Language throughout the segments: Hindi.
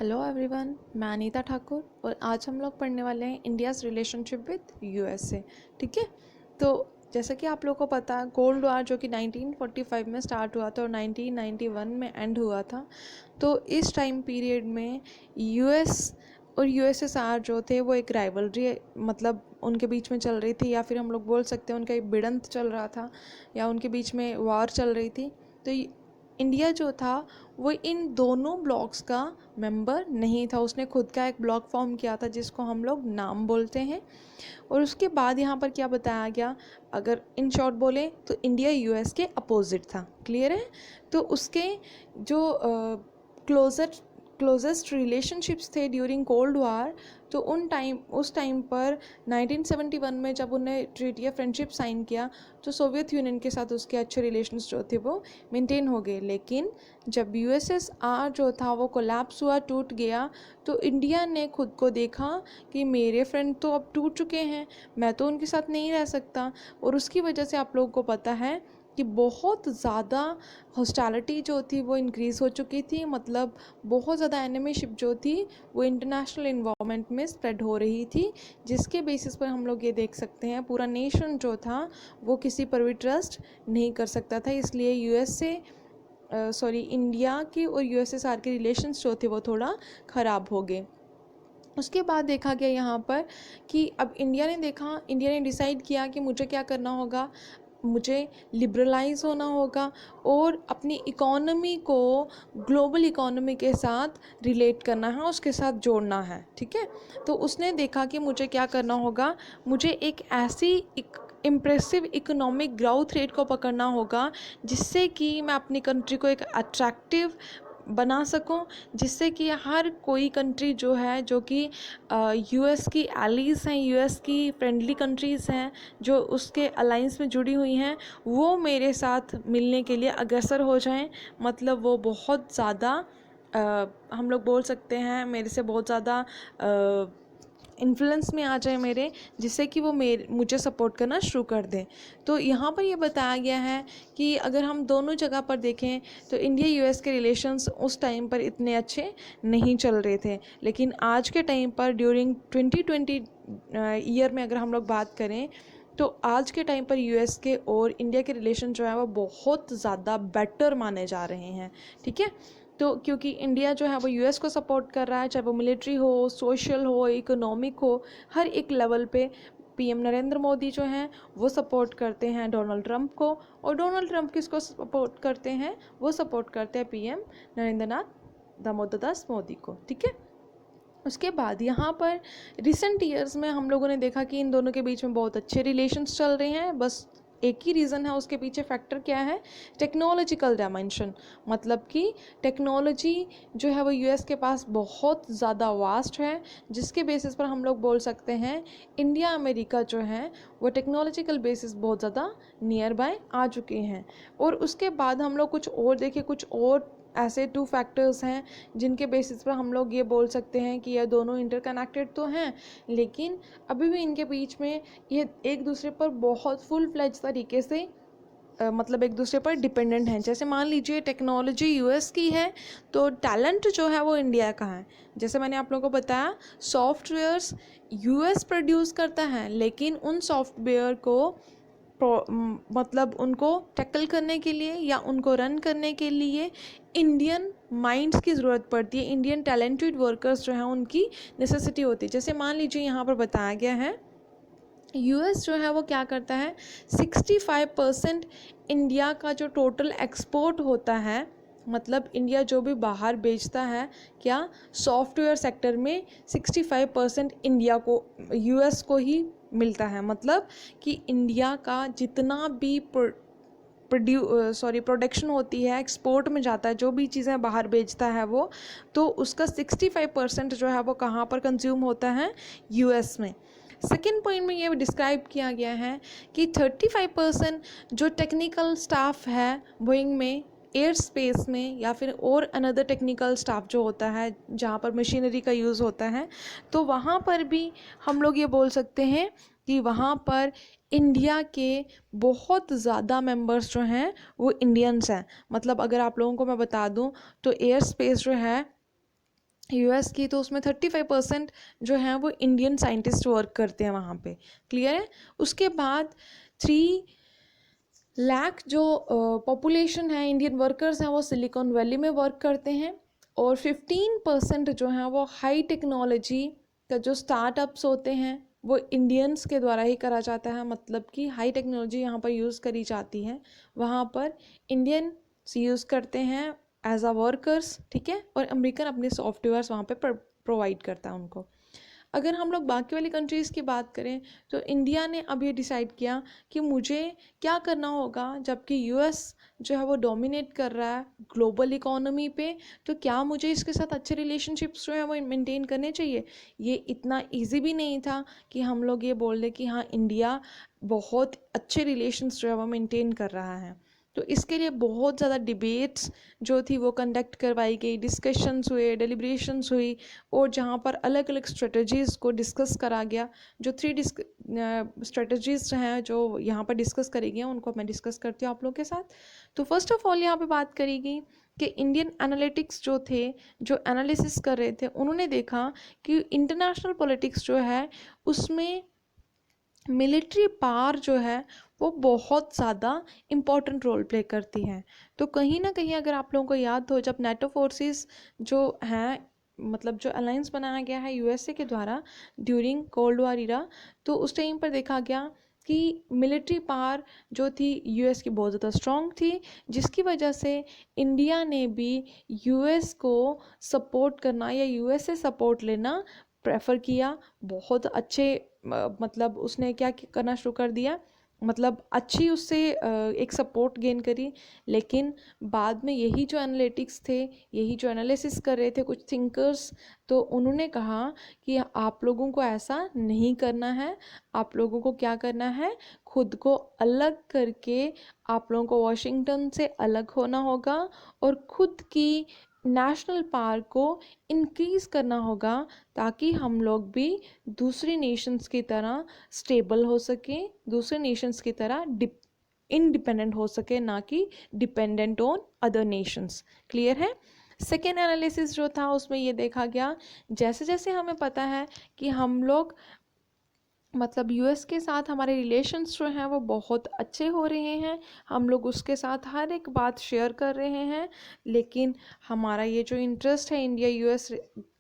हेलो एवरीवन, मैं अनीता ठाकुर और आज हम लोग पढ़ने वाले हैं इंडियाज़ रिलेशनशिप विद यूएसए। ठीक है, तो जैसा कि आप लोगों को पता है, कोल्ड वॉर जो कि 1945 में स्टार्ट हुआ था और 1991 में एंड हुआ था। तो इस टाइम पीरियड में यूएस और यूएसएसआर जो थे वो एक राइवलरी मतलब उनके बीच में चल रही थी, या फिर हम लोग बोल सकते हैं उनका एक भिड़ंत चल रहा था, या उनके बीच में वॉर चल रही थी। तो इंडिया जो था वो इन दोनों ब्लॉक्स का मेंबर नहीं था। उसने खुद का एक ब्लॉक फॉर्म किया था जिसको हम लोग नाम बोलते हैं। और उसके बाद यहाँ पर क्या बताया गया, अगर इन शॉर्ट बोले तो इंडिया यूएस के अपोजिट था। क्लियर है? तो उसके जो क्लोजेस्ट रिलेशनशिप्स थे ड्यूरिंग कोल्ड वार, तो उस टाइम पर 1971 में जब उन्हें ट्रीटी ऑफ फ्रेंडशिप साइन किया तो सोवियत यूनियन के साथ उसके अच्छे रिलेशंस जो थे वो मेंटेन हो गए। लेकिन जब यूएसएसआर जो था वो कोलैप्स हुआ, टूट गया, तो इंडिया ने खुद को देखा कि मेरे फ्रेंड तो अब टूट चुके हैं, मैं तो उनके साथ नहीं रह सकता। और उसकी वजह से आप लोगों को पता है कि बहुत ज़्यादा हॉस्टालिटी जो थी वो इंक्रीज़ हो चुकी थी। मतलब बहुत ज़्यादा एनिमीशिप जो थी वो इंटरनेशनल इन्वायरमेंट में स्प्रेड हो रही थी, जिसके बेसिस पर हम लोग ये देख सकते हैं पूरा नेशन जो था वो किसी पर भी ट्रस्ट नहीं कर सकता था। इसलिए इंडिया के और यूएसएसआर के रिलेशंस जो थे वो थोड़ा ख़राब हो गए। उसके बाद देखा गया यहाँ पर कि अब इंडिया ने डिसाइड किया कि मुझे क्या करना होगा, मुझे लिबरलाइज होना होगा और अपनी इकोनॉमी को ग्लोबल इकोनॉमी के साथ रिलेट करना है, उसके साथ जोड़ना है। ठीक है, तो उसने देखा कि मुझे क्या करना होगा, मुझे एक ऐसी इम्प्रेसिव इकोनॉमिक ग्रोथ रेट को पकड़ना होगा जिससे कि मैं अपनी कंट्री को एक अट्रैक्टिव बना सकूं, जिससे कि हर कोई कंट्री जो है, जो कि यूएस की एलीज हैं, यूएस की फ्रेंडली कंट्रीज़ हैं, जो उसके अलाइंस में जुड़ी हुई हैं, वो मेरे साथ मिलने के लिए अग्रसर हो जाएं। मतलब वो बहुत ज़्यादा हम लोग बोल सकते हैं मेरे से बहुत ज़्यादा इन्फ्लुएंस में आ जाए मेरे, जिससे कि वो मुझे सपोर्ट करना शुरू कर दें। तो यहाँ पर ये बताया गया है कि अगर हम दोनों जगह पर देखें तो इंडिया यूएस के रिलेशंस उस टाइम पर इतने अच्छे नहीं चल रहे थे। लेकिन आज के टाइम पर ड्यूरिंग 2020 ईयर में अगर हम लोग बात करें तो आज के टाइम पर यूएस के और इंडिया के रिलेशन जो है वो बहुत ज़्यादा बेटर माने जा रहे हैं। ठीक है, तो क्योंकि इंडिया जो है वो यूएस को सपोर्ट कर रहा है, चाहे वो मिलिट्री हो, सोशल हो, इकोनॉमिक हो, हर एक लेवल पे पीएम नरेंद्र मोदी जो हैं वो सपोर्ट करते हैं डोनाल्ड ट्रंप को, और डोनाल्ड ट्रंप किसको सपोर्ट करते हैं, वो सपोर्ट करते हैं पीएम नरेंद्र नाथ दामोदर दास मोदी को। ठीक है, उसके बाद यहाँ पर रिसेंट ईयर्स में हम लोगों ने देखा कि इन दोनों के बीच में बहुत अच्छे रिलेशंस चल रहे हैं। बस एक ही रीज़न है उसके पीछे, फैक्टर क्या है, टेक्नोलॉजिकल डायमेंशन। मतलब कि टेक्नोलॉजी जो है वो यूएस के पास बहुत ज़्यादा वास्ट है, जिसके बेसिस पर हम लोग बोल सकते हैं इंडिया अमेरिका जो है वो टेक्नोलॉजिकल बेसिस बहुत ज़्यादा नियर बाय आ चुके हैं। और उसके बाद हम लोग कुछ और देखें, कुछ और ऐसे 2 फैक्टर्स हैं जिनके बेसिस पर हम लोग ये बोल सकते हैं कि ये दोनों इंटरकनेक्टेड तो हैं, लेकिन अभी भी इनके बीच में ये एक दूसरे पर बहुत फुल फ्लेज तरीके से मतलब एक दूसरे पर डिपेंडेंट हैं। जैसे मान लीजिए टेक्नोलॉजी यूएस की है तो टैलेंट जो है वो इंडिया का है। जैसे मैंने आप लोगों को बताया, सॉफ्टवेयर्स यूएस प्रोड्यूस करता है, लेकिन उन सॉफ्टवेयर को मतलब उनको टैकल करने के लिए या उनको रन करने के लिए इंडियन माइंड्स की ज़रूरत पड़ती है, इंडियन टैलेंटेड वर्कर्स जो हैं उनकी नेसेसिटी होती है। जैसे मान लीजिए यहाँ पर बताया गया है यूएस जो है वो क्या करता है, 65% इंडिया का जो टोटल एक्सपोर्ट होता है, मतलब इंडिया जो भी बाहर बेचता है, क्या सॉफ्टवेयर सेक्टर में 65% इंडिया को, यूएस को ही मिलता है। मतलब कि इंडिया का जितना भी प्रोडक्शन होती है, एक्सपोर्ट में जाता है, जो भी चीज़ें बाहर बेचता है वो, तो उसका 65% जो है वो कहाँ पर कंज्यूम होता है, यूएस में। सेकेंड पॉइंट में ये डिस्क्राइब किया गया है कि 35% जो टेक्निकल स्टाफ है बोइंग में, एयर स्पेस में, या फिर और अनदर टेक्निकल स्टाफ जो होता है जहाँ पर मशीनरी का यूज़ होता है, तो वहाँ पर भी हम लोग ये बोल सकते हैं कि वहाँ पर इंडिया के बहुत ज़्यादा मेंबर्स जो हैं वो इंडियंस हैं। मतलब अगर आप लोगों को मैं बता दूं तो एयर स्पेस जो है यूएस की, तो उसमें 35% जो है वो इंडियन साइंटिस्ट वर्क करते हैं वहाँ पे। क्लियर है? उसके बाद 3 लाख जो पॉपुलेशन है, इंडियन वर्कर्स हैं, वो सिलिकॉन वैली में वर्क करते हैं। और 15% जो है वो हाई टेक्नोलॉजी का जो स्टार्टअप्स होते हैं वो इंडियंस के द्वारा ही करा जाता है। मतलब कि हाई टेक्नोलॉजी यहाँ पर यूज़ करी जाती है, वहाँ पर इंडियंस यूज़ करते हैं एज अ वर्कर्स, ठीक है। और अमेरिकन अपने सॉफ्टवेयर्स वहाँ पे प्रोवाइड करता है उनको। अगर हम लोग बाकी वाली कंट्रीज़ की बात करें तो इंडिया ने अब ये डिसाइड किया कि मुझे क्या करना होगा, जबकि यूएस जो है वो डोमिनेट कर रहा है ग्लोबल इकोनॉमी पे, तो क्या मुझे इसके साथ अच्छे रिलेशनशिप्स जो है वो मेंटेन करने चाहिए। ये इतना इजी भी नहीं था कि हम लोग ये बोल दें कि हाँ इंडिया बहुत अच्छे रिलेशंस जो है वो मेंटेन कर रहा है। तो इसके लिए बहुत ज़्यादा डिबेट्स जो थी वो कंडक्ट करवाई गई, डिस्कशंस हुए, डेलिब्रेशंस हुई, और जहाँ पर अलग अलग स्ट्रेटजीज़ को डिस्कस करा गया। जो 3 स्ट्रेटजीज़ हैं जो यहाँ पर डिस्कस करी गई हैं, उनको मैं डिस्कस करती हूँ आप लोग के साथ। तो फर्स्ट ऑफ ऑल यहाँ पे बात करी गई कि इंडियन एनालिटिक्स जो थे, जो एनालिसिस कर रहे थे, उन्होंने देखा कि इंटरनेशनल पॉलिटिक्स जो है उसमें मिलिट्री पावर जो है वो बहुत ज़्यादा इम्पॉर्टेंट रोल प्ले करती है। तो कहीं ना कहीं अगर आप लोगों को याद हो, जब नेटो फोर्सेस जो हैं, मतलब जो अलायंस बनाया गया है यूएसए के द्वारा ड्यूरिंग कोल्ड वॉर इरा, तो उस टाइम पर देखा गया कि मिलिट्री पावर जो थी यूएस की बहुत ज़्यादा स्ट्रॉन्ग थी, जिसकी वजह से इंडिया ने भी यूएस को सपोर्ट करना या यूएस से सपोर्ट लेना प्रेफर किया। बहुत अच्छे मतलब उसने क्या करना शुरू कर दिया, मतलब अच्छी उससे एक सपोर्ट गेन करी। लेकिन बाद में यही जो एनालिटिक्स थे, यही जो एनालिसिस कर रहे थे कुछ थिंकर्स, तो उन्होंने कहा कि आप लोगों को ऐसा नहीं करना है। आप लोगों को क्या करना है, खुद को अलग करके आप लोगों को वॉशिंगटन से अलग होना होगा और खुद की नेशनल पावर को इंक्रीज़ करना होगा, ताकि हम लोग भी दूसरी नेशंस की तरह स्टेबल हो सकें, दूसरे नेशंस की तरह इंडिपेंडेंट हो सके, ना कि dependent on other Nations. Clear है? सेकेंड एनालिसिस जो था उसमें ये देखा गया, जैसे जैसे हमें पता है कि हम लोग मतलब यूएस के साथ हमारे रिलेशंस जो हैं वो बहुत अच्छे हो रहे हैं, हम लोग उसके साथ हर एक बात शेयर कर रहे हैं, लेकिन हमारा ये जो इंटरेस्ट है इंडिया यूएस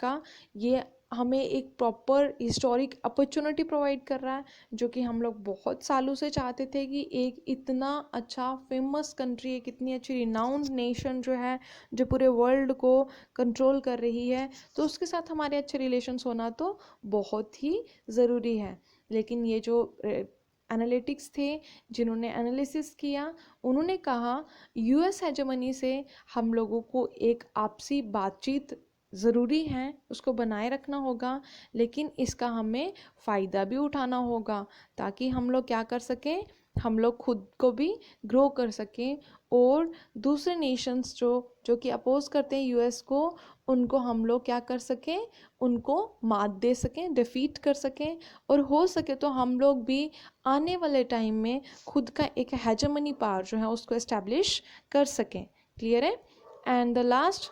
का, ये हमें एक प्रॉपर हिस्टोरिक अपॉर्चुनिटी प्रोवाइड कर रहा है, जो कि हम लोग बहुत सालों से चाहते थे कि एक इतना अच्छा फेमस कंट्री, एक इतनी अच्छी रिनाउंड नेशन जो है, जो पूरे वर्ल्ड को कंट्रोल कर रही है, तो उसके साथ हमारे अच्छे रिलेशंस होना तो बहुत ही ज़रूरी है। लेकिन ये जो एनालिटिक्स थे, जिन्होंने एनालिसिस किया, उन्होंने कहा यूएस हेजेमनी से हम लोगों को एक आपसी बातचीत ज़रूरी है, उसको बनाए रखना होगा, लेकिन इसका हमें फ़ायदा भी उठाना होगा, ताकि हम लोग क्या कर सकें, हम लोग खुद को भी ग्रो कर सकें, और दूसरे नेशंस जो जो कि अपोज करते हैं यूएस को, उनको हम लोग क्या कर सकें, उनको मात दे सकें, डिफीट कर सकें, और हो सके तो हम लोग भी आने वाले टाइम में खुद का एक हेजेमनी पावर जो है उसको इस्टेब्लिश कर सकें। क्लियर है? And the last